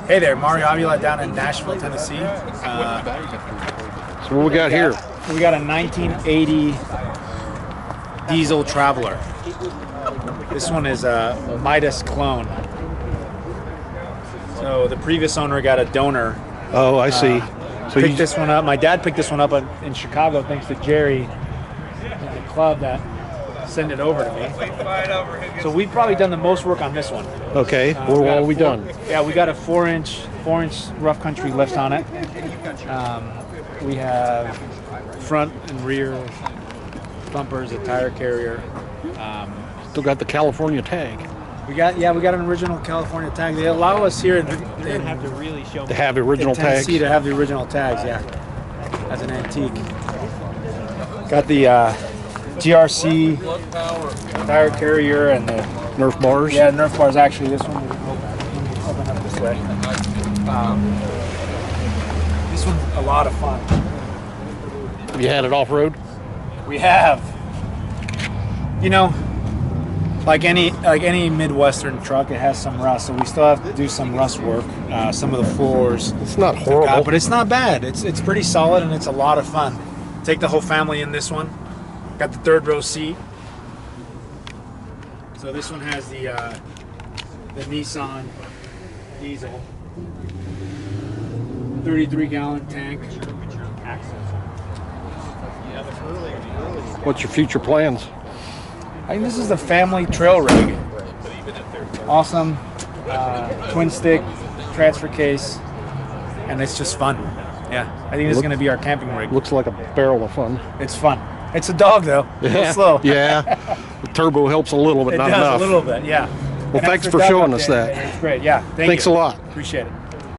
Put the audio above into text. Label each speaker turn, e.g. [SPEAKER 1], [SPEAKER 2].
[SPEAKER 1] Hey there, Mario Avila down in Nashville, Tennessee.
[SPEAKER 2] So what we got here?
[SPEAKER 1] We got a 1980 diesel Traveler. This one is a Midas clone. So the previous owner got a donor.
[SPEAKER 2] Oh, I see.
[SPEAKER 1] So picked this one up. My dad picked this one up in Chicago thanks to Jerry at the club that sent it over to me. So we've probably done the most work on this one.
[SPEAKER 2] Okay, what have we done?
[SPEAKER 1] Yeah, we got a 4-inch rough country lift on it. We have front and rear bumpers, a tire carrier.
[SPEAKER 2] Still got the California tag.
[SPEAKER 1] We got an original California tag. They allow us here in
[SPEAKER 2] To have original tags.
[SPEAKER 1] Tennessee to have the original tags, yeah, as an antique. Got the GRC tire carrier and the
[SPEAKER 2] Nerf bars.
[SPEAKER 1] Yeah, Nerf bars. Actually, this one will open up this way. This one's a lot of fun.
[SPEAKER 2] Have you had it off road?
[SPEAKER 1] We have. You know, like any Midwestern truck, it has some rust, so we still have to do some rust work. Some of the floors.
[SPEAKER 2] It's not horrible,
[SPEAKER 1] but it's not bad. It's pretty solid and it's a lot of fun. Take the whole family in this one. Got the 3rd row seat. So this one has the Nissan diesel, 33-gallon tank.
[SPEAKER 2] What's your future plans?
[SPEAKER 1] I think this is the family trail rig. Awesome twin stick transfer case, and it's just fun. Yeah, I think this is going to be our camping rig.
[SPEAKER 2] Looks like a barrel of fun.
[SPEAKER 1] It's fun. It's a dog though.
[SPEAKER 2] Yeah.
[SPEAKER 1] A little slow.
[SPEAKER 2] Yeah. The turbo helps a little, but
[SPEAKER 1] it
[SPEAKER 2] not
[SPEAKER 1] does
[SPEAKER 2] enough.
[SPEAKER 1] A little bit, yeah.
[SPEAKER 2] Well, thanks for showing us that.
[SPEAKER 1] It's great. Yeah.
[SPEAKER 2] Thanks a lot.
[SPEAKER 1] Appreciate it.